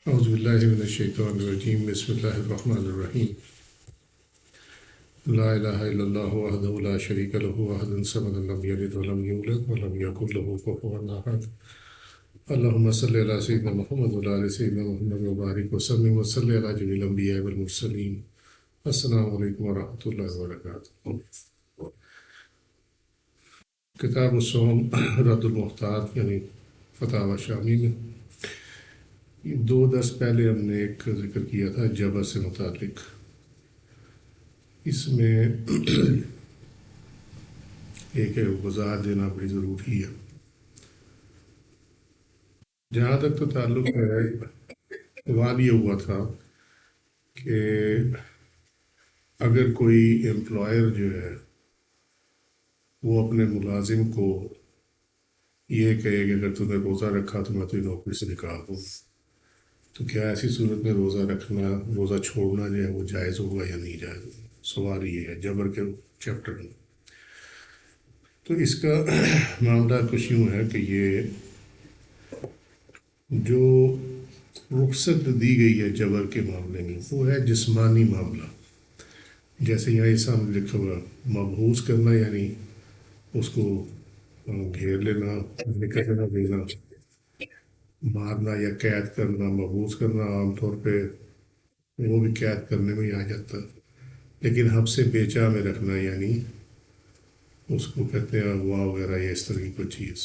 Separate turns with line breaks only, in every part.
اعوذ باللہ من الشیطان الرجیم بسم اللہ الرحمن الرحیم لا الہ الا اللہ وحدہ لا شریک لہ احد الصمد لم یلد ولم یولد ولم یکن لہ کفوا احد اللہم صلی علی سیدنا محمد وعلی آل سیدنا محمد وبارک وسلم وصلی علی جمیع الانبیاء والمرسلین۔ السلام علیکم ورحمۃ اللہ وبرکاتہ۔ کتاب الصوم رد المحتاط یعنی فتاوی شامی میں 2 درس پہلے ہم نے ایک ذکر کیا تھا جبر سے متعلق۔ اس میں ایک وضاحت دینا بڑی ضروری ہے۔ جہاں تک تو تعلق ہے سوال یہ ہوا تھا کہ اگر کوئی امپلائر جو ہے وہ اپنے ملازم کو یہ کہے کہ اگر تم نے روزہ رکھا تو میں تجھے نوکری سے نکال دوں، تو کیا ایسی صورت میں روزہ چھوڑنا جو ہے وہ جائز ہوگا یا نہیں جائز ہوگا؟ سوال یہ ہے جبر کے چیپٹر میں۔ تو اس کا معاملہ کچھ یوں ہے کہ یہ جو رخصت دی گئی ہے جبر کے معاملے میں وہ ہے جسمانی معاملہ، جیسے یہاں اس سامنے لکھا ہوا مبہوس کرنا، یعنی اس کو گھیر لینا، نکلنا دینا، مارنا یا قید کرنا۔ مبعوث کرنا عام طور پہ وہ بھی قید کرنے میں ہی آ جاتا، لیکن حبس بیچا میں رکھنا یعنی اس کو کہتے ہیں اغوا وغیرہ یا اس طرح کی کوئی چیز،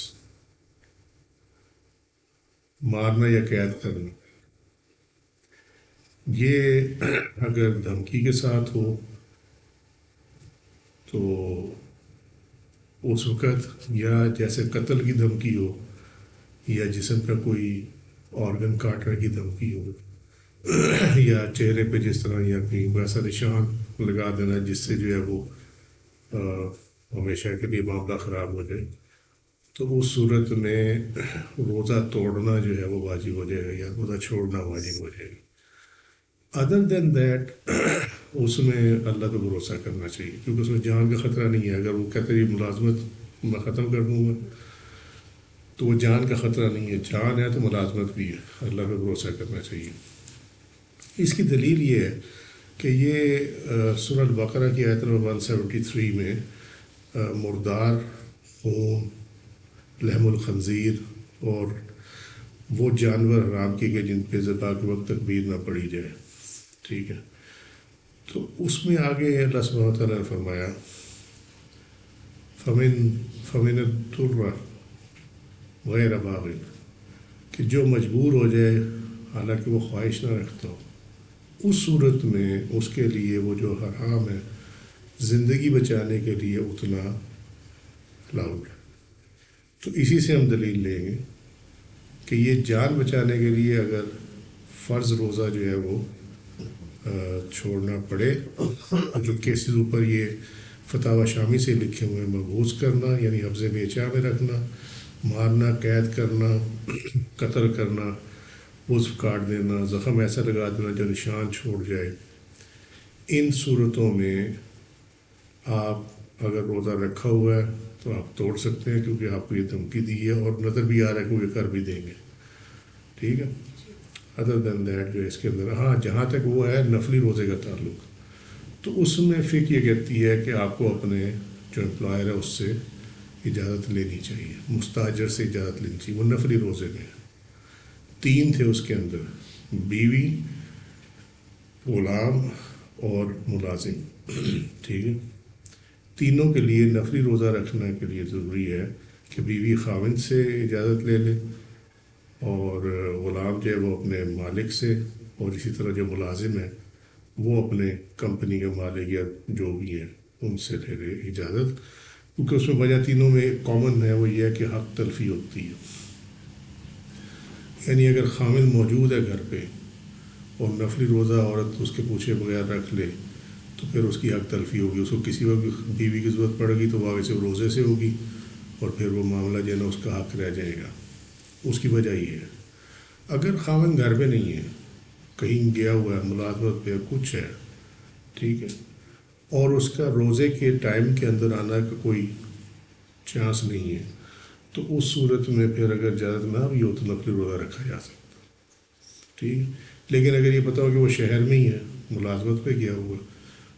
مارنا یا قید کرنا۔ یہ اگر دھمکی کے ساتھ ہو تو اس وقت یا جیسے قتل کی دھمکی ہو یا جسم کا کوئی آرگن کاٹنے کی دھمکی ہو یا چہرے پہ جس طرح یا کہیں ویسا نشان لگا دینا جس سے جو ہے وہ ہمیشہ کے لیے معاملہ خراب ہو جائے، تو اس صورت میں روزہ توڑنا جو ہے وہ واجب ہو جائے گا یا روزہ چھوڑنا واجب ہو جائے گا۔ ادر دین دیٹ اس میں اللہ پہ بھروسہ کرنا چاہیے، کیونکہ اس میں جان کا خطرہ نہیں ہے۔ اگر وہ کہتے ہیں یہ ملازمت میں ختم کر دوں گا تو وہ جان کا خطرہ نہیں ہے، جان ہے تو ملازمت بھی ہے، اللہ پہ بھروسہ کرنا چاہیے۔ اس کی دلیل یہ ہے کہ یہ سورہ البقرہ کی آیت نمبر 173 میں مردار، خون، لحم الخنزیر اور وہ جانور حرام کیے گئے جن پہ ذبح کے وقت تکبیر نہ پڑھی جائے، ٹھیک ہے۔ تو اس میں آگے اللہ سبحانہ و تعالیٰ نے فرمایا فمن الضر غیر باغ، کہ جو مجبور ہو جائے حالانکہ وہ خواہش نہ رکھتا ہو، اس صورت میں اس کے لیے وہ جو حرام ہے زندگی بچانے کے لیے اتنا الاؤڈ ہے۔ تو اسی سے ہم دلیل لیں گے کہ یہ جان بچانے کے لیے اگر فرض روزہ جو ہے وہ چھوڑنا پڑے، جو کیسز اوپر یہ فتاوی شامی سے لکھے ہوئے ہیں، مبعوث کرنا یعنی حبس بیچا میں رکھنا، مارنا، قید کرنا، قتل کرنا، عضو کاٹ دینا، زخم ایسا لگا دینا جو نشان چھوڑ جائے، ان صورتوں میں آپ اگر روزہ رکھا ہوا ہے تو آپ توڑ سکتے ہیں، کیونکہ آپ کو یہ دھمکی دی ہے اور نظر بھی آ رہا ہے کہ وہ یہ کر بھی دیں گے، ٹھیک ہے۔ ادر دین دیٹ جو اس کے اندر ہاں جہاں تک وہ ہے نفلی روزے کا تعلق، تو اس میں فقہ یہ کہتی ہے کہ آپ کو اپنے جو امپلائر ہے اس سے اجازت لینی چاہیے، مستاجر سے اجازت لینی چاہیے۔ وہ نفلی روزے میں 3 تھے اس کے اندر، بیوی، غلام اور ملازم، ٹھیک ہے۔ تینوں کے لیے نفلی روزہ رکھنے کے لیے ضروری ہے کہ بیوی خاوند سے اجازت لے لے، اور غلام جو ہے وہ اپنے مالک سے، اور اسی طرح جو ملازم ہے وہ اپنے کمپنی کے مالک یا جو بھی ہیں ان سے لے لے اجازت، کیونکہ اس میں وجہ تینوں میں ایک کامن ہے، وہ یہ ہے کہ حق تلفی ہوتی ہے۔ یعنی اگر خاوند موجود ہے گھر پہ اور نفلی روزہ عورت اس کے پوچھے بغیر رکھ لے تو پھر اس کی حق تلفی ہوگی، اس کو کسی وقت بیوی کی ضرورت پڑے گی تو وہ آگے سے روزے سے ہوگی اور پھر وہ معاملہ جو ہے نا اس کا حق رہ جائے گا۔ اس کی وجہ یہ ہے اگر خاوند گھر پہ نہیں ہے، کہیں گیا ہوا ہے، ملازمت پہ کچھ ہے، ٹھیک ہے، اور اس کا روزے کے ٹائم کے اندر آنا کا کوئی چانس نہیں ہے، تو اس صورت میں پھر اگر اجازت نہ بھی ہو تو نفلی روزہ رکھا جا سکتا۔ ٹھیک ہے. لیکن اگر یہ پتہ ہو کہ وہ شہر میں ہی ہے، ملازمت پہ گیا ہوا،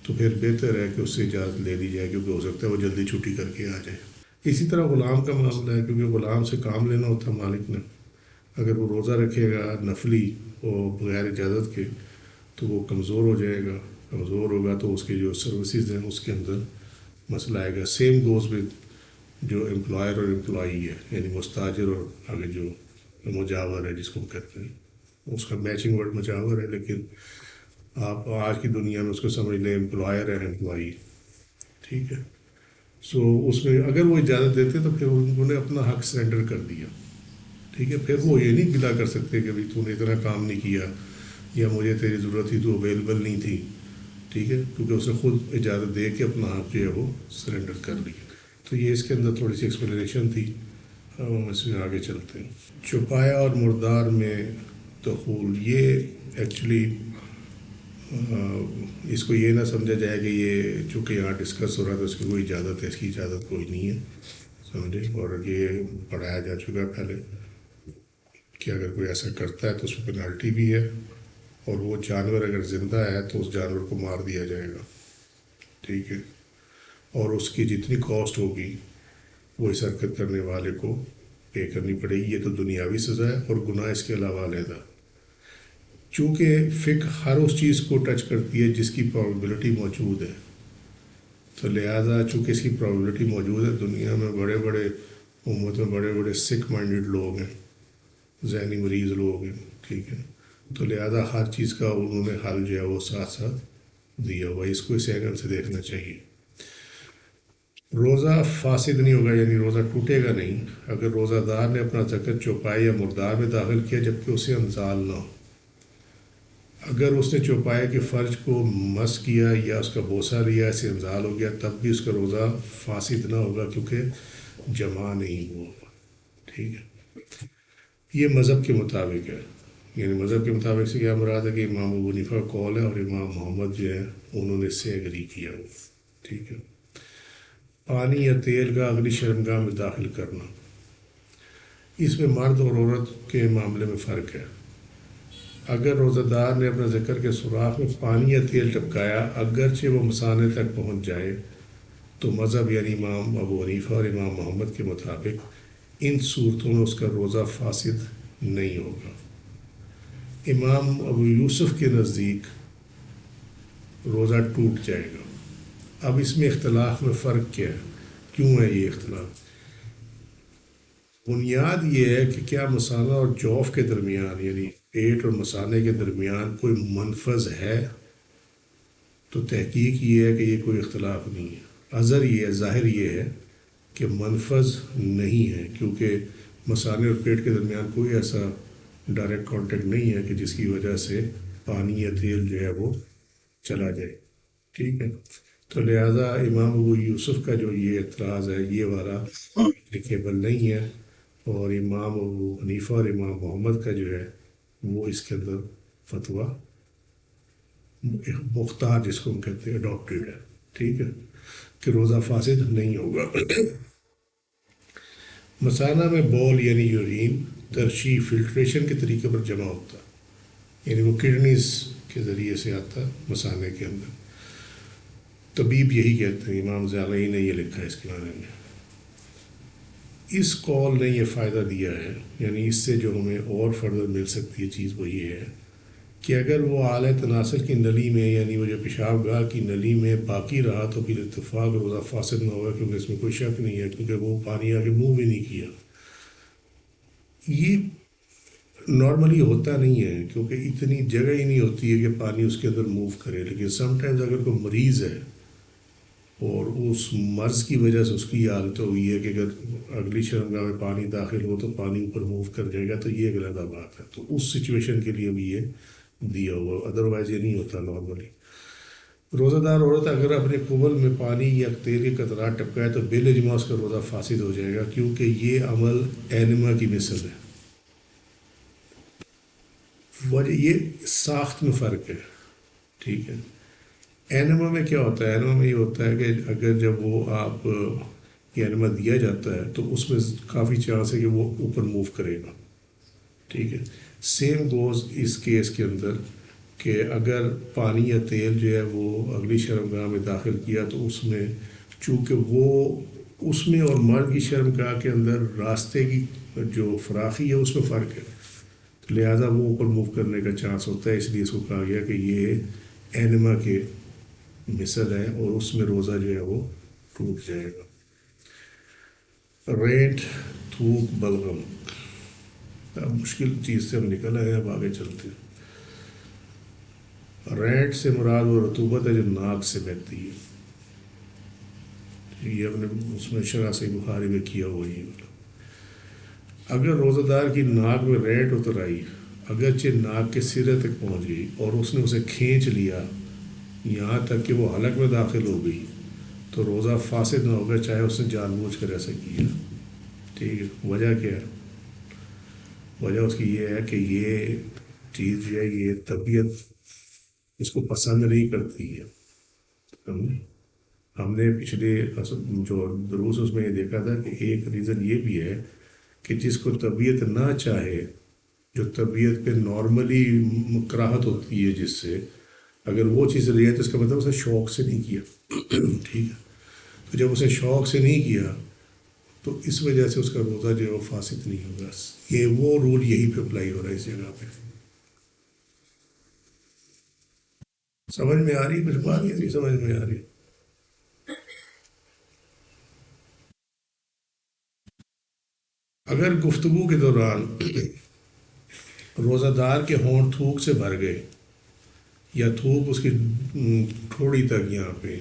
تو پھر بہتر ہے کہ اس سے اجازت لے لی جائے، کیونکہ ہو سکتا ہے وہ جلدی چھٹی کر کے آ جائے. اسی طرح غلام کا معاملہ ہے، کیونکہ غلام سے کام لینا ہوتا ہے مالک نے. اگر وہ روزہ رکھے گا نفلی اور بغیر اجازت کے، تو وہ کمزور ہو جائے گا. کمزور ہوگا تو اس کے جو سروسز ہیں اس کے اندر مسئلہ آئے گا. سیم گوز ود جو امپلائر اور امپلائی ہے، یعنی مستاجر اور آگے جو مجاور ہے جس کو ہم کہتے ہیں، اس کا میچنگ ورڈ مجاور ہے، لیکن آپ آج کی دنیا میں اس کو سمجھ لیں امپلائر ہے امپلائی. ٹھیک ہے. سو اس میں اگر وہ اجازت دیتے تو پھر انہوں نے اپنا حق سرنڈر کر دیا. ٹھیک ہے. پھر وہ یہ نہیں گلا کر سکتے کہ بھائی تو نے اتنا کام نہیں کیا، یا مجھے تیری ضرورت تھی تو اویلیبل نہیں تھی. ٹھیک ہے. کیونکہ اس نے خود اجازت دے کے اپنا حق جو ہے وہ سرنڈر کر لیا. تو یہ اس کے اندر تھوڑی سی ایکسپلینیشن تھی. اب ہم اس میں آگے چلتے ہیں. چھپایا اور مردار میں دخول، یہ ایکچولی اس کو یہ نہ سمجھا جائے کہ یہ چونکہ یہاں ڈسکس ہو رہا تھا اس کی کوئی اجازت ہے، اس کی اجازت کوئی نہیں ہے، سمجھے. اور یہ پڑھایا جا چکا ہے پہلے کہ اگر کوئی ایسا کرتا ہے تو اس میں پینالٹی بھی ہے، اور وہ جانور اگر زندہ ہے تو اس جانور کو مار دیا جائے گا. ٹھیک ہے. اور اس کی جتنی کاسٹ ہوگی وہ اس حرکت کرنے والے کو پے کرنی پڑے گی. یہ تو دنیاوی سزا ہے، اور گناہ اس کے علاوہ علیحدہ. چونکہ فقہ ہر اس چیز کو ٹچ کرتی ہے جس کی پرابیبلٹی موجود ہے، تو لہٰذا چونکہ اس کی پرابیبلٹی موجود ہے، دنیا میں بڑے بڑے امت میں بڑے بڑے سک مائنڈیڈ لوگ ہیں، ذہنی مریض لوگ ہیں. ٹھیک ہے. تو لہٰذا ہر چیز کا انہوں نے حل جو ہے وہ ساتھ ساتھ دیا ہوا. اس کو اس اینگل سے دیکھنا چاہیے. روزہ فاسد نہیں ہوگا، یعنی روزہ ٹوٹے گا نہیں اگر روزہ دار نے اپنا زکوٰۃ چوپائے یا مردار میں داخل کیا جبکہ اسے انزال نہ ہو. اگر اس نے چوپائے کے فرج کو مس کیا یا اس کا بوسہ لیا، اسے انزال ہو گیا، تب بھی اس کا روزہ فاسد نہ ہوگا، کیونکہ جمع نہیں ہوا. ٹھیک ہے. یہ مذہب کے مطابق ہے. یعنی مذہب کے مطابق سے کیا مراد ہے کہ امام ابو حنیفہ کا قول ہے، اور امام محمد جو ہے انہوں نے اس سے ایگری کیا. ٹھیک ہے. پانی یا تیل کا اگلی شرمگاہ میں داخل کرنا، اس میں مرد اور عورت کے معاملے میں فرق ہے. اگر روزہ دار نے اپنا ذکر کے سوراخ میں پانی یا تیل ٹپکایا اگرچہ وہ مثانے تک پہنچ جائے، تو مذہب یعنی امام ابو حنیفہ اور امام محمد کے مطابق ان صورتوں میں اس کا روزہ فاسد نہیں ہوگا. امام ابو یوسف کے نزدیک روزہ ٹوٹ جائے گا. اب اس میں اختلاف میں فرق کیا ہے؟ کیوں ہے یہ اختلاف؟ بنیاد یہ ہے کہ کیا مثانہ اور جوف کے درمیان، یعنی پیٹ اور مثانے کے درمیان کوئی منفذ ہے؟ تو تحقیق یہ ہے کہ یہ کوئی اختلاف نہیں ہے. اظہر یہ ہے، ظاہر یہ ہے کہ منفذ نہیں ہے، کیونکہ مثانے اور پیٹ کے درمیان کوئی ایسا ڈائریکٹ کانٹیکٹ نہیں ہے کہ جس کی وجہ سے پانی یا تیل جو ہے وہ چلا جائے. ٹھیک ہے. تو لہٰذا امام ابو یوسف کا جو یہ اعتراض ہے یہ والا اپلیکیبل نہیں ہے، اور امام ابو حنیفہ اور امام محمد کا جو ہے وہ اس کے اندر فتویٰ مختار جس کو ہم کہتے ہیں اڈاپٹیڈ ہے. ٹھیک ہے. کہ روزہ فاسد نہیں ہوگا. مثانہ میں بول یعنی یورین ترشیح فلٹریشن کے طریقے پر جمع ہوتا ہے، یعنی وہ کڈنیز کے ذریعے سے آتا ہے مثانے کے اندر. طبیب یہی کہتے ہیں، امام زیالعی نے یہ لکھا ہے اس کے بارے میں. اس قول نے یہ فائدہ دیا ہے، یعنی اس سے جو ہمیں اور فردر مل سکتی ہے چیز وہ یہ ہے کہ اگر وہ اعلی تناسل کی نلی میں، یعنی وہ جو پیشاب گاہ کی نلی میں باقی رہا تو پھر اتفاق روزہ فاسد نہ ہوگا، کیونکہ اس میں کوئی شک نہیں ہے، کیونکہ وہ پانی آگے موو بھی نہیں کیا. یہ نارملی ہوتا نہیں ہے، کیونکہ اتنی جگہ ہی نہیں ہوتی ہے کہ پانی اس کے اندر موو کرے. لیکن سم ٹائمز اگر کوئی مریض ہے اور اس مرض کی وجہ سے اس کی یہ حالت ہوئی ہے کہ اگر اگلی شرمگاہ میں پانی داخل ہو تو پانی اوپر موو کر جائے گا، تو یہ ایک علیحدہ بات ہے. تو اس سچویشن کے لیے بھی یہ دیا ہوا، ادروائز یہ نہیں ہوتا نارملی. روزہ دار عورت اگر اپنے قبل میں پانی یا تیل کے قطرات ٹپکائے تو بالاجماع اس کا روزہ فاسد ہو جائے گا، کیونکہ یہ عمل اینما کی مثل ہے. وجہ یہ ساخت میں فرق ہے. ٹھیک ہے. اینما میں کیا ہوتا ہے؟ اینما میں یہ ہوتا ہے کہ اگر جب وہ آپ یہ اینما دیا جاتا ہے تو اس میں کافی چانس ہے کہ وہ اوپر موو کرے گا. ٹھیک ہے. سیم گوز اس کیس کے اندر کہ اگر پانی یا تیل جو ہے وہ اگلی شرمگاہ میں داخل کیا تو اس میں چونکہ وہ اس میں اور مرد کی شرمگاہ کے اندر راستے کی جو فراخی ہے اس میں فرق ہے، تو لہٰذا وہ اوپر موو کرنے کا چانس ہوتا ہے، اس لیے اس کو کہا گیا کہ یہ اینما کے مثل ہے اور اس میں روزہ جو ہے وہ ٹوٹ جائے گا۔ رینٹ، تھوک، بلغم، اب مشکل چیز سے ہم نکل آئے ہیں، اب آگے چلتے ہیں۔ رینٹ سے مراد وہ رطوبت ہے جو ناک سے بہتی ہے، یہ ہم نے اس میں شرح سے بخاری میں کیا ہوا ہی۔ اگر روزہ دار کی ناک میں رینٹ اتر آئی، اگرچہ ناک کے سرے تک پہنچ گئی اور اس نے اسے کھینچ لیا یہاں تک کہ وہ حلق میں داخل ہو گئی، تو روزہ فاسد نہ ہوگا چاہے اس نے جان بوجھ کر ایسا کیا۔ ٹھیک ہے، وجہ کیا ہے؟ وجہ اس کی یہ ہے کہ یہ چیز جو ہے یہ طبیعت اس کو پسند نہیں کرتی ہے۔ ہم نے پچھلے جو دروس اس میں یہ دیکھا تھا کہ ایک ریزن یہ بھی ہے کہ جس کو طبیعت نہ چاہے، جو طبیعت پہ نارملی کراہت ہوتی ہے جس سے، اگر وہ چیز رہی ہے تو اس کا مطلب اسے شوق سے نہیں کیا۔ ٹھیک ہے، تو جب اسے شوق سے نہیں کیا تو اس وجہ سے اس کا روزہ جو ہے وہ فاسد نہیں ہوگا۔ یہ وہ رول یہی پہ اپلائی ہو رہا ہے اس جگہ پہ۔ سمجھ میں آ رہی ہے کچھ بات یا نہیں سمجھ میں آ رہی؟ اگر گفتگو کے دوران روزہ دار کے ہونٹ تھوک سے بھر گئے یا تھوک اس کی ٹھوڑی تک یہاں پہ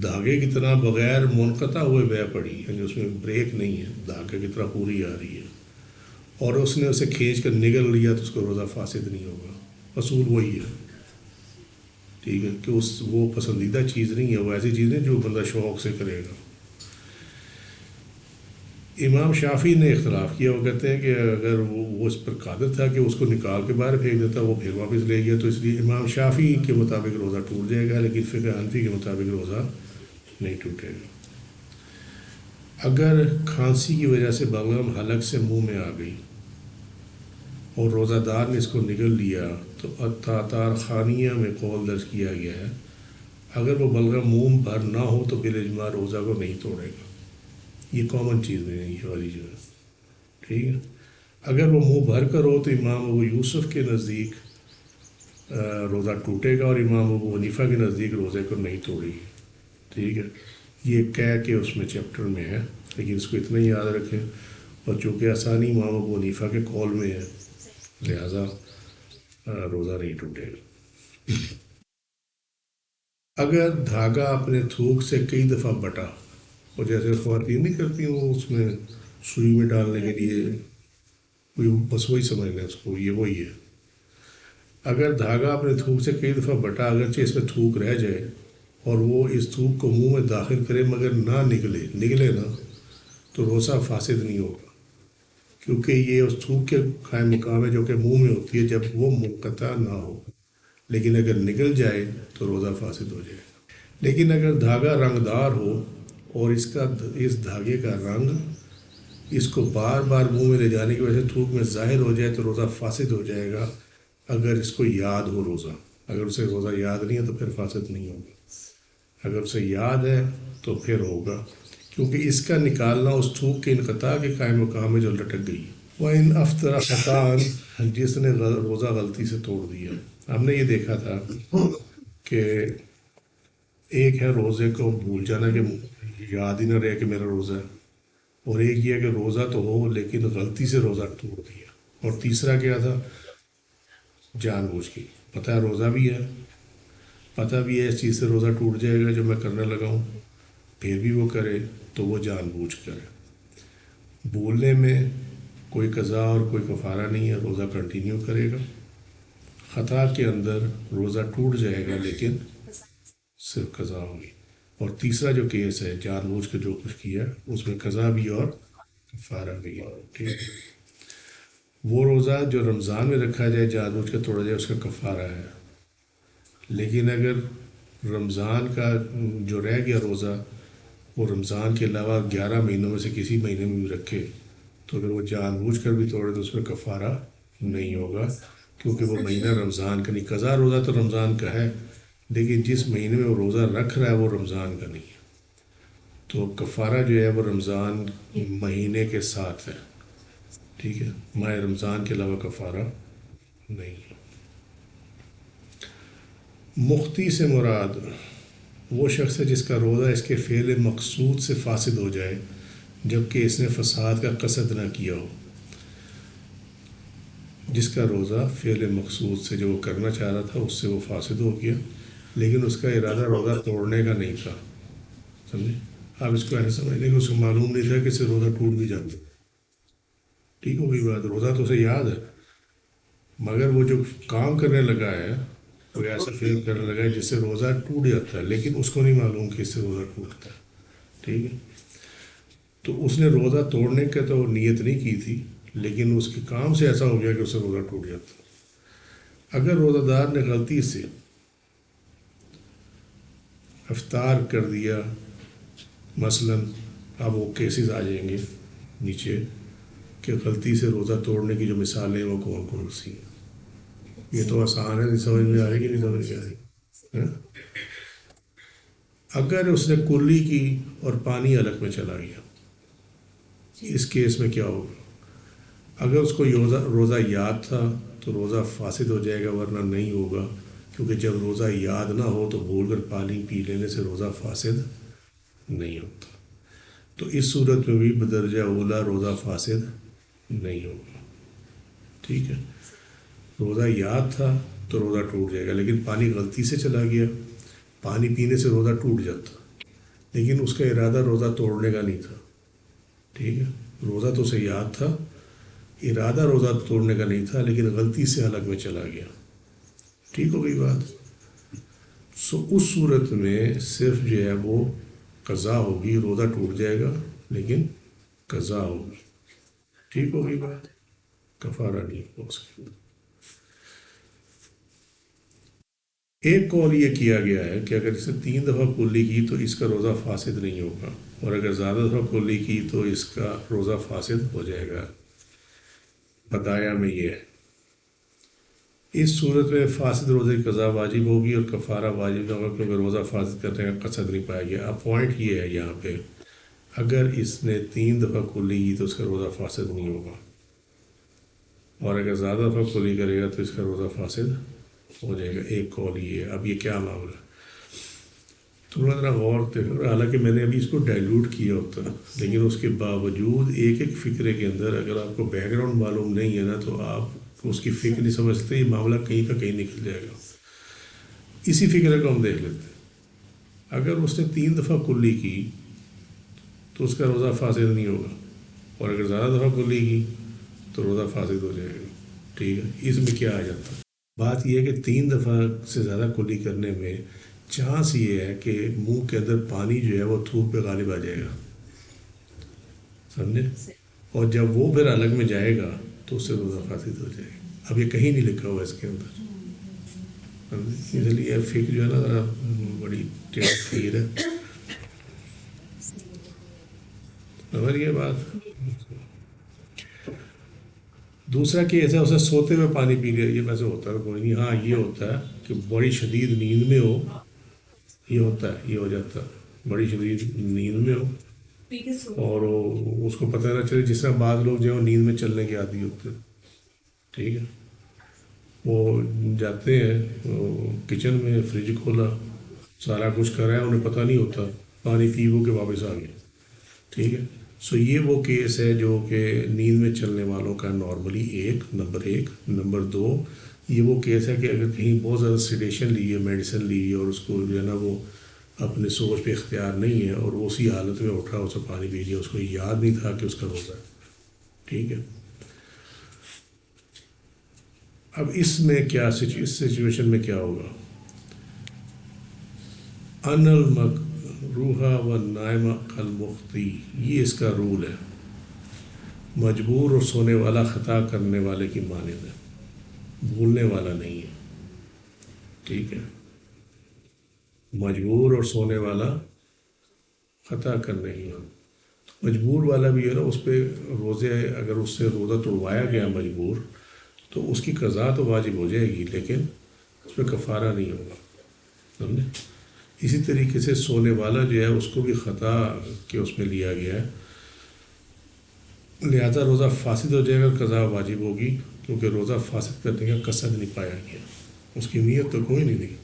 دھاگے کی طرح بغیر منقطع ہوئے بہہ پڑی، یعنی اس میں بریک نہیں ہے، دھاگے کی طرح پوری آ رہی ہے، اور اس نے اسے کھینچ کر نگل لیا تو اس کو روزہ فاسد نہیں ہوگا۔ اصول وہی ہے، ٹھیک ہے، کہ وہ پسندیدہ چیز نہیں ہے، وہ ایسی چیز نہیں جو بندہ شوق سے کرے گا۔ امام شافعی نے اختلاف کیا، وہ کہتے ہیں کہ اگر وہ اس پر قادر تھا کہ اس کو نکال کے باہر پھینک دیتا، وہ پھر واپس لے گیا، تو اس لیے امام شافعی کے مطابق روزہ ٹوٹ جائے گا، لیکن فقہ حنفی کے مطابق روزہ نہیں ٹوٹے گا۔ اگر کھانسی کی وجہ سے بلغم حلق سے منہ میں آ گئی اور روزہ دار نے اس کو نگل لیا تو اتاتار خانیہ میں قول درج کیا گیا ہے، اگر وہ بلغم منہ بھر نہ ہو تو بالاجماع روزہ کو نہیں توڑے گا۔ یہ کامن چیز ہے یہ والی جو ہے، ٹھیک ہے۔ اگر وہ منہ بھر کر ہو تو امام ابو یوسف کے نزدیک روزہ ٹوٹے گا اور امام ابو حنیفہ کے نزدیک روزے کو نہیں توڑے گی، ٹھیک ہے۔ یہ کہہ کے اس میں چیپٹر میں ہے، لیکن اس کو اتنا ہی یاد رکھیں، اور چونکہ آسانی امام ابو حنیفہ کے قول میں ہے لہٰذا روزہ نہیں ٹوٹے گا۔ اگر دھاگا اپنے تھوک سے کئی دفعہ بٹا، اور جیسے خواتین نہیں کرتی وہ اس میں سوئی میں ڈالنے کے لیے، بس وہی سمجھ لیں اس کو، یہ وہی ہے۔ اگر دھاگا اپنے تھوک سے کئی دفعہ بٹا، اگرچہ اس میں تھوک رہ جائے اور وہ اس تھوک کو منہ میں داخل کرے مگر نہ نگلے نا، تو روزہ فاسد نہیں ہوگا، کیونکہ یہ اس تھوک کے قائم مقام ہے جو کہ منہ میں ہوتی ہے جب وہ منقطع نہ ہو، لیکن اگر نگل جائے تو روزہ فاسد ہو جائے گا۔ لیکن اگر دھاگا رنگ دار ہو اور اس دھاگے کا رنگ اس کو بار بار منہ میں لے جانے کی وجہ سے تھوک میں ظاہر ہو جائے تو روزہ فاسد ہو جائے گا، اگر اس کو یاد ہو روزہ۔ اگر اسے روزہ یاد نہیں ہے تو پھر فاسد نہیں ہوگا، اگر اسے یاد ہے تو پھر ہوگا، کیونکہ اس کا نکالنا اس تھوک کے انقطاع کے قائم مقام میں جو لٹک گئی۔ وَإِنْ أَفْطَرَ خَطَأً، جس نے روزہ غلطی سے توڑ دیا۔ ہم نے یہ دیکھا تھا کہ ایک ہے روزے کو بھول جانا کہ یاد ہی نہ رہے کہ میرا روزہ ہے، اور ایک یہ کہ روزہ تو ہو لیکن غلطی سے روزہ توڑ دیا، اور تیسرا کیا تھا؟ جان بوجھ کے، پتہ ہے روزہ بھی ہے، پتہ بھی ہے اس چیز سے روزہ ٹوٹ جائے گا جو میں کرنے لگا ہوں، پھر بھی وہ کرے تو وہ جان بوجھ کرے۔ بھولنے میں کوئی قضا اور کوئی کفارہ نہیں ہے، روزہ کنٹینیو کرے گا۔ خطا کے اندر روزہ ٹوٹ جائے گا لیکن صرف قضا ہوگی۔ اور تیسرا جو کیس ہے جان بوجھ کے جو کچھ کیا اس میں قضا بھی اور کفارہ بھی ہے، ٹھیک ہے۔ وہ روزہ جو رمضان میں رکھا جائے جان بوجھ کے توڑا جائے اس کا کفارہ ہے، لیکن اگر رمضان کا جو رہ گیا روزہ وہ رمضان کے علاوہ 11 مہینوں میں سے کسی مہینے میں بھی رکھے تو اگر وہ جان بوجھ کر بھی توڑے تو اس میں کفارہ نہیں ہوگا، کیونکہ وہ مہینہ رمضان کا نہیں. قضا روزہ تو رمضان کا ہے، لیکن جس مہینے میں وہ روزہ رکھ رہا ہے وہ رمضان کا نہیں ہے. تو کفارہ جو ہے وہ رمضان مہینے کے ساتھ ہے. ٹھیک ہے، ماہ رمضان کے علاوہ کفارہ نہیں ہے. مختی سے مراد وہ شخص ہے جس کا روزہ اس کے فعل مقصود سے فاسد ہو جائے جبکہ اس نے فساد کا قصد نہ کیا ہو. جس کا روزہ فعل مقصود سے جو وہ کرنا چاہ رہا تھا اس سے وہ فاسد ہو گیا، لیکن اس کا ارادہ روزہ توڑنے کا نہیں تھا. سمجھے؟ آپ اس کو ایسے سمجھ لیں کہ اس کو معلوم نہیں تھا کہ اس سے روزہ ٹوٹ بھی جاتا. ٹھیک ہو گئی بات؟ روزہ تو اسے یاد ہے، مگر وہ جو کام کرنے لگا ہے، کوئی ایسا فیل کرنے لگا ہے جس سے روزہ ٹوٹ جاتا ہے، لیکن اس کو نہیں معلوم کہ اس سے روزہ ٹوٹتا ہے. ٹھیک ہے، تو اس نے روزہ توڑنے کا تو نیت نہیں کی تھی، لیکن اس کے کام سے ایسا ہو گیا کہ اس سے روزہ ٹوٹ جاتا. اگر روزہ دار نے غلطی سے افطار کر دیا، مثلا اب وہ کیسز آ جائیں گے نیچے کہ غلطی سے روزہ توڑنے کی جو مثالیں ہیں وہ کون کون سی ہیں. یہ تو آسان ہے، نہیں سمجھ میں آ رہی کہ نہیں سمجھ میں آ رہی؟ ہاں؟ اگر اس نے کلی کی اور پانی الگ میں چلا گیا، اس کیس میں کیا ہوگا؟ اگر اس کو روزہ یاد تھا تو روزہ فاسد ہو جائے گا، ورنہ نہیں ہوگا، کیونکہ جب روزہ یاد نہ ہو تو بھول کر پانی پی لینے سے روزہ فاسد نہیں ہوتا. تو اس صورت میں بھی بدرجہ اولا روزہ فاسد نہیں ہوگا. ٹھیک ہے، روزہ یاد تھا تو روزہ ٹوٹ جائے گا، لیکن پانی غلطی سے چلا گیا. پانی پینے سے روزہ ٹوٹ جاتا، لیکن اس کا ارادہ روزہ توڑنے کا نہیں تھا. ٹھیک ہے، روزہ تو اسے یاد تھا، ارادہ روزہ توڑنے کا نہیں تھا، لیکن غلطی سے حلق میں چلا گیا. ٹھیک ہو گئی بات؟ اس صورت میں صرف جو ہے وہ قضا ہوگی، روزہ ٹوٹ جائے گا لیکن قضا ہوگی. ٹھیک ہو گئی بات؟ کفارہ نہیں ہوگا اس کے. ایک قول یہ کیا گیا ہے کہ اگر اس نے 3 دفعہ کلی کی تو اس کا روزہ فاسد نہیں ہوگا، اور اگر زیادہ دفعہ کلی کی تو اس کا روزہ فاسد ہو جائے گا. بتایا میں یہ ہے، اس صورت میں فاسد روزے کی قضا واجب ہوگی اور کفارہ واجب نہ ہوگا، کیونکہ روزہ فاسد کرنے کا قصد نہیں پایا گیا. اب پوائنٹ یہ ہے یہاں پہ، اگر اس نے 3 دفعہ کلی کی تو اس کا روزہ فاسد نہیں ہوگا، اور اگر زیادہ دفعہ کلی کرے گا تو اس کا روزہ فاسد ہو جائے گا. ایک قول یہ ہے. اب یہ کیا معاملہ ہے؟ تھوڑا ذرا غور دیکھو، حالانکہ میں نے ابھی اس کو ڈائلیوٹ کیا ہوتا، لیکن اس کے باوجود ایک ایک فکرے کے اندر اگر آپ کو بیک گراؤنڈ معلوم نہیں ہے نا تو آپ اس کی فکر نہیں سمجھتے، یہ معاملہ کہیں کا کہیں نکل جائے گا. اسی فکرے کو ہم دیکھ لیتے ہیں. اگر اس نے 3 دفعہ کلی کی تو اس کا روزہ فاسد نہیں ہوگا، اور اگر زیادہ دفعہ کلی کی تو روزہ فاسد ہو جائے گا. ٹھیک ہے، اس میں کیا آ جاتا ہے؟ بات یہ ہے کہ 3 دفعہ سے زیادہ کلی کرنے میں چانس یہ ہے کہ منہ کے اندر پانی جو ہے وہ تھوک پہ غالب آ جائے گا. سمجھے؟ اور جب وہ پھر الگ میں جائے گا تو اس سے روزہ فاسد ہو جائے گا. اب یہ کہیں نہیں لکھا ہوا اس کے اندر، اس لیے فکر جو ہے نا ذرا بڑی ٹیڑھ ہے. سمجھ گئے بات؟ دوسرا کیس ہے، اسے سوتے ہوئے پانی پی لیا. یہ ویسے ہوتا ہے کوئی نہیں. ہاں یہ ہوتا ہے کہ بڑی شدید نیند میں ہو، یہ ہوتا ہے، یہ ہو جاتا ہے بڑی شدید نیند میں ہو اور اس کو پتہ نہ چلے. جس طرح بعض لوگ جو ہے نیند میں چلنے کے عادی ہوتے ہیں. ٹھیک ہے، وہ جاتے ہیں کچن میں، فریج کھولا، سارا کچھ کرا ہے، انہیں پتہ نہیں ہوتا، پانی پی وہ کے واپس آ گئے. ٹھیک ہے، سو یہ وہ کیس ہے جو کہ نیند میں چلنے والوں کا نارملی نمبر 1. نمبر 2، یہ وہ کیس ہے کہ اگر کہیں بہت زیادہ سیڈیشن لی ہے، میڈیسن لی ہے، اور اس کو جو ہے نا وہ اپنے سوچ پہ اختیار نہیں ہے، اور وہ اسی حالت میں اٹھا، اسے پانی پی لیا، اس کو یاد نہیں تھا کہ اس کا روزہ ہے. ٹھیک ہے، اب اس میں کیا اس سچویشن میں کیا ہوگا؟ ان المکروہ و نائمہ المختی، یہ اس کا رول ہے. مجبور اور سونے والا خطا کرنے والے کی مانند ہے، بھولنے والا نہیں ہے. ٹھیک ہے، مجبور اور سونے والا خطا کرنے کی مانند. مجبور والا بھی ہے نا، اس پہ روزے، اگر اس سے روزہ توڑوایا گیا مجبور تو اس کی قضا تو واجب ہو جائے گی لیکن اس پہ کفارہ نہیں ہوگا. سمجھے؟ اسی طریقے سے سونے والا جو ہے اس کو بھی خطا کے اس میں لیا گیا ہے، لہذا روزہ فاسد ہو جائے گا، قضا واجب ہوگی، کیونکہ روزہ فاسد کرنے کا قصد نہیں پایا گیا، اس کی نیت تو کوئی نہیں تھی،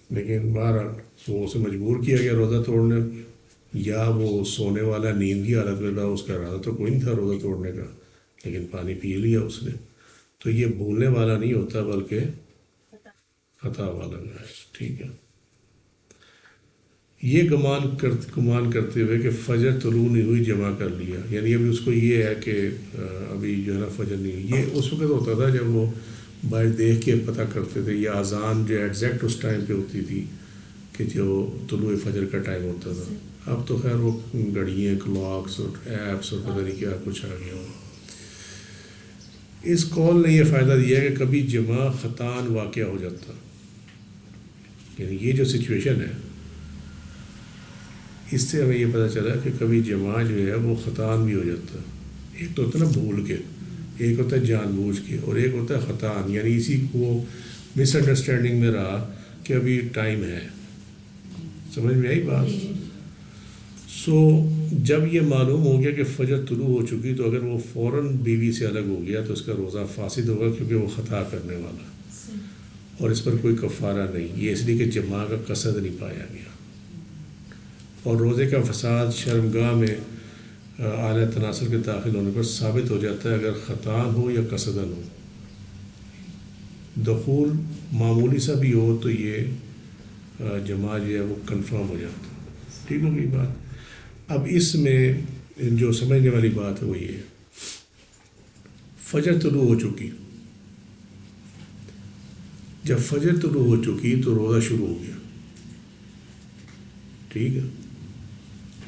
لیکن بہرحال وہ اسے مجبور کیا گیا روزہ توڑنے، یا وہ سونے والا نیند کی حالت میں تھا، اس کا ارادہ تو کوئی نہیں تھا روزہ توڑنے کا، لیکن پانی پی لیا اس نے. تو یہ بھولنے والا نہیں ہوتا بلکہ خطا والا ہے. ٹھیک ہے. یہ گمان کرتے ہوئے کہ فجر طلوع نہیں ہوئی جمع کر لیا، یعنی ابھی اس کو یہ ہے کہ ابھی جو ہے نا فجر نہیں ہوئی. یہ اس وقت ہوتا تھا جب وہ باہر دیکھ کے پتہ کرتے تھے، یا اذان جو ایگزیکٹ اس ٹائم پہ ہوتی تھی کہ جو طلوع فجر کا ٹائم ہوتا تھا. اب تو خیر وہ گھڑیاں، کلاکس اور ایپس اور پتہ نہیں کیا کچھ آ گیا ہو. اس قول نے یہ فائدہ دیا کہ کبھی جمع خطان واقع ہو جاتا، یعنی یہ جو سچویشن ہے اس سے ہمیں یہ پتہ چلا کہ کبھی جمع جو ہے وہ خطان بھی ہو جاتا ہے. ایک تو ہوتا ہے نا بھول کے، ایک ہوتا ہے جان بوجھ کے، اور ایک ہوتا ہے خطان، یعنی اسی کو مس انڈرسٹینڈنگ میں رہا کہ ابھی ٹائم ہے. سمجھ میں آئی بات؟ سو جب یہ معلوم ہو گیا کہ فجر طلوع ہو چکی تو اگر وہ فوراً بیوی سے الگ ہو گیا تو اس کا روزہ فاسد ہوگا، کیونکہ وہ خطا کرنے والا، اور اس پر کوئی کفارہ نہیں. یہ اس لیے کہ جماع کا قصد نہیں پایا گیا. اور روزے کا فساد شرمگاہ میں اعلیٰ تناسل کے داخل ہونے پر ثابت ہو جاتا ہے اگر خطان ہو یا قصدن ہو. دخول معمولی سا بھی ہو تو یہ جماع جو ہے وہ کنفرم ہو جاتا ہے. ٹھیک ہو گئی بات؟ اب اس میں جو سمجھنے والی بات ہے وہ یہ ہے، فجر طلوع ہو چکی، جب فجر طلوع ہو چکی تو روزہ شروع ہو گیا. ٹھیک ہے،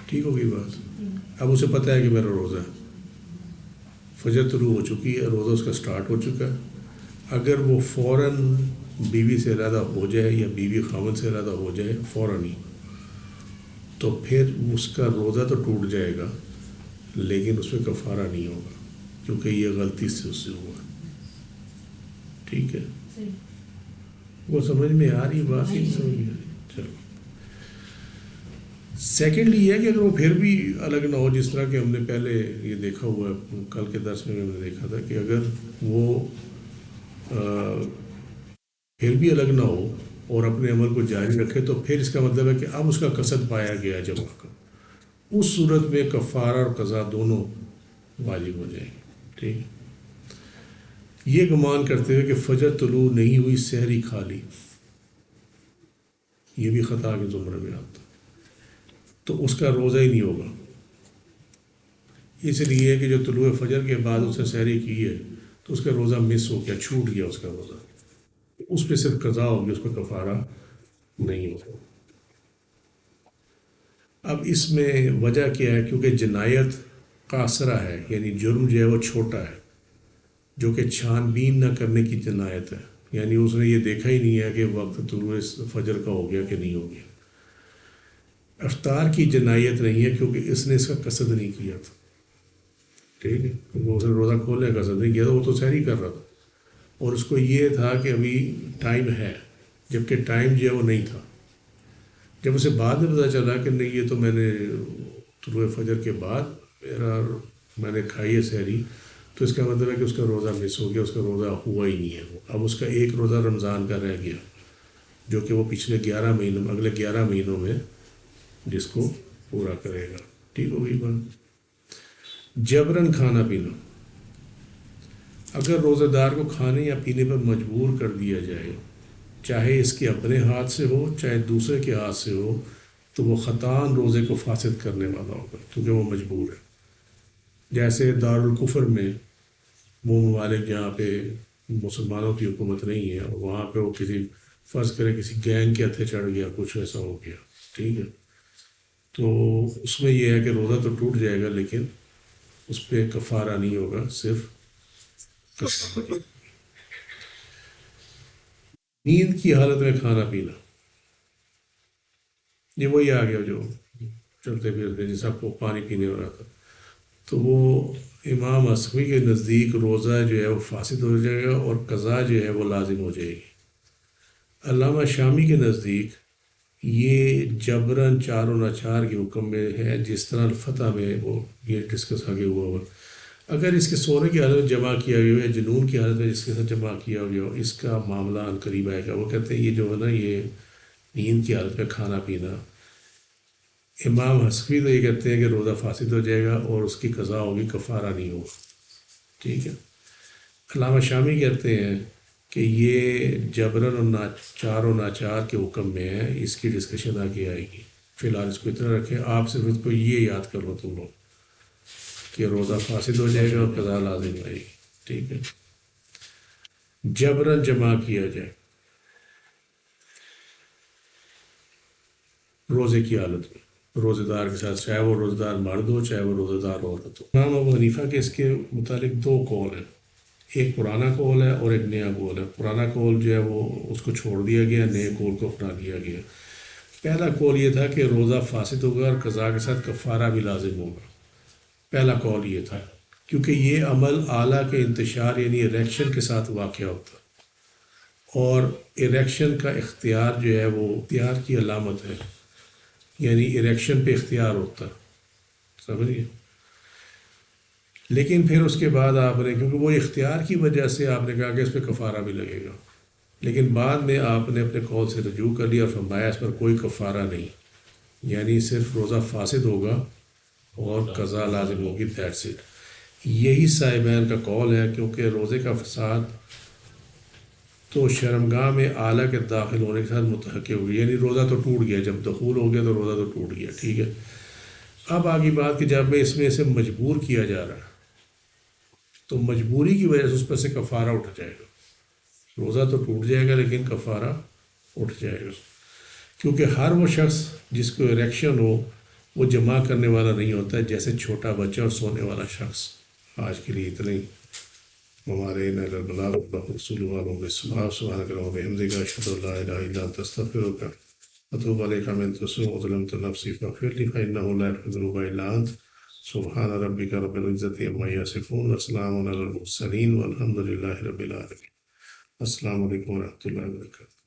ٹھیک ہو گئی بات؟ اب اسے پتہ ہے کہ میرا روزہ ہے، فجر طلوع ہو چکی ہے، روزہ اس کا سٹارٹ ہو چکا ہے. اگر وہ فوراً بیوی سے علیحدہ ہو جائے یا بیوی خاوند سے علیحدہ ہو جائے فوراً ہی، تو پھر اس کا روزہ تو ٹوٹ جائے گا لیکن اس میں کفارہ نہیں ہوگا، کیونکہ یہ غلطی سے اس سے ہوا. ٹھیک ہے؟ وہ سمجھ میں آ رہی بات؟ ہی سمجھ میں آ رہی. چلو، سیکنڈلی یہ ہے کہ اگر وہ پھر بھی الگ نہ ہو، جس طرح کہ ہم نے پہلے یہ دیکھا ہوا ہے، کل کے درس میں ہم نے دیکھا تھا کہ اگر وہ پھر بھی الگ نہ ہو اور اپنے عمل کو جاری رکھے تو پھر اس کا مطلب ہے کہ اب اس کا قصد پایا گیا جمع کا، اس صورت میں کفارہ اور قضا دونوں واجب ہو جائیں گے. ٹھیک. یہ گمان کرتے ہوئے کہ فجر طلوع نہیں ہوئی سحری کھا لی، یہ بھی خطا کے زمرے میں آتا، تو اس کا روزہ ہی نہیں ہوگا. اس لیے کہ جو طلوع فجر کے بعد اس نے سحری کی ہے تو اس کا روزہ مس ہو گیا، چھوٹ گیا اس کا روزہ، اس پہ صرف قضا ہوگی، اس پہ کفارہ نہیں ہوگا. اب اس میں وجہ کیا ہے؟ کیونکہ جنایت قاصرہ ہے، یعنی جرم جو ہے وہ چھوٹا ہے، جو کہ چھان بین نہ کرنے کی جنایت ہے، یعنی اس نے یہ دیکھا ہی نہیں ہے کہ وقت طلوع فجر کا ہو گیا کہ نہیں ہو گیا. افطار کی جنایت نہیں ہے کیونکہ اس نے اس کا قصد نہیں کیا تھا. ٹھیک ہے، وہ اس نے روزہ کھولنے کا قصد نہیں کیا تھا، وہ تو سحری کر رہا تھا اور اس کو یہ تھا کہ ابھی ٹائم ہے، جبکہ ٹائم جو ہے وہ نہیں تھا. جب اسے بعد میں پتہ چلا کہ نہیں یہ تو میں نے طلوع فجر کے بعد میں نے کھائی ہے سحری، تو اس کا مطلب ہے کہ اس کا روزہ مس ہو گیا، اس کا روزہ ہوا ہی نہیں ہے. اب اس کا ایک روزہ رمضان کا رہ گیا جو کہ وہ پچھلے 11 مہینوں اگلے 11 مہینوں میں جس کو پورا کرے گا. ٹھیک ہو گئی بات؟ جبراً کھانا پینا، اگر روزہ دار کو کھانے یا پینے پر مجبور کر دیا جائے، چاہے اس کے اپنے ہاتھ سے ہو چاہے دوسرے کے ہاتھ سے ہو، تو وہ خطان روزے کو فاسد کرنے والا ہوگا کیونکہ وہ مجبور ہے. جیسے دارالکفر میں، وہ ممالک جہاں پہ مسلمانوں کی حکومت نہیں ہے، اور وہاں پہ وہ کسی فرض کرے کسی گینگ کے ہتھے چڑھ گیا، کچھ ایسا ہو گیا. ٹھیک ہے، تو اس میں یہ ہے کہ روزہ تو ٹوٹ جائے گا لیکن اس پہ کفارہ نہیں ہوگا، صرف کفارہ. نیند کی حالت میں کھانا پینا، یہ وہی آ گیا جو چلتے پھرتے جیسے آپ کو پانی پینے ہو رہا تھا. تو وہ امام حسفی کے نزدیک روزہ جو ہے وہ فاسد ہو جائے گا اور قضا جو ہے وہ لازم ہو جائے گی۔ علامہ شامی کے نزدیک یہ جبراً چار و ناچار کے حکم میں ہے، جس طرح الفتح میں وہ یہ ڈسکس آگے ہوا۔ اگر اس کے سونے کی حالت میں جمع کیا گیا ہے، جنون کی حالت میں جس کے ساتھ جمع کیا گیا ہو، اس کا معاملہ ان قریب آئے گا۔ وہ کہتے ہیں یہ جو ہے نا، یہ نیند کی حالت میں کھانا پینا۔ امام حسفی تو یہ کہتے ہیں کہ روزہ فاسد ہو جائے گا اور اس کی قضا ہوگی، کفارہ نہیں ہوگا، ٹھیک ہے۔ علامہ شامی کہتے ہیں کہ یہ جبراً اور چار و ناچار کے حکم میں ہے، اس کی ڈسکشن آگے آئے گی۔ فی الحال اس کو اتنا رکھیں، آپ صرف اس کو یہ یاد کر لو تم لوگ کہ روزہ فاسد ہو جائے گا اور قضا لازم آئے گی، ٹھیک ہے۔ جبراً جمع کیا جائے روزے کی حالت میں روزے دار کے ساتھ، چاہے وہ روزے دار مرد ہو چاہے وہ روزے دار عورت ہو۔ امام ابو حنیفہ کے اس کے متعلق دو قول ہیں، ایک پرانا قول ہے اور ایک نیا قول ہے۔ پرانا قول جو ہے وہ اس کو چھوڑ دیا گیا، نئے قول کو اپنا لیا گیا۔ پہلا قول یہ تھا کہ روزہ فاسد ہوگا اور قضا کے ساتھ کفارہ بھی لازم ہوگا، پہلا قول یہ تھا، کیونکہ یہ عمل اعلیٰ کے انتشار یعنی اریکشن کے ساتھ واقع ہوتا ہے، اور اریکشن کا اختیار جو ہے وہ اختیار کی علامت ہے، یعنی اریکشن پہ اختیار ہوتا ہے، سمجھیے۔ لیکن پھر اس کے بعد آپ نے، کیونکہ وہ اختیار کی وجہ سے آپ نے کہا کہ اس پہ کفارہ بھی لگے گا، لیکن بعد میں آپ نے اپنے قول سے رجوع کر لیا اور فرمایا اس پر کوئی کفارہ نہیں، یعنی صرف روزہ فاسد ہوگا اور قضا لازم ہوگی، دیٹس اٹ۔ یہی صاحبین کا قول ہے، کیونکہ روزے کا فساد تو شرمگاہ میں اعلیٰ کے داخل ہونے کے ساتھ متحقق ہو گیا، یعنی روزہ تو ٹوٹ گیا، جب دخول ہو گیا تو روزہ تو ٹوٹ گیا، ٹھیک ہے۔ اب آگے بات کہ جب میں اس میں سے مجبور کیا جا رہا ہے تو مجبوری کی وجہ سے اس پر سے کفارہ اٹھ جائے گا، روزہ تو ٹوٹ جائے گا لیکن کفارہ اٹھ جائے گا، کیونکہ ہر وہ شخص جس کو اریکشن ہو وہ جمع کرنے والا نہیں ہوتا ہے، جیسے چھوٹا بچہ اور سونے والا شخص۔ آج کے لیے اتنا ہی۔ ہمارے بلاغ اللہ رسول والوں کے سبحانک اللہم وبحمدک اشہد ان لا الہ الا انت استغفرک واتوب الیک من ظلمت نفسی فاغفر لی فانہ لا یغفر الذنوب الا انت سبحان ربک رب العزۃ عما یصفون وسلام علی المرسلین والحمد للہ رب العالمین۔ السلام علیکم ورحمۃ اللہ وبرکاتہ۔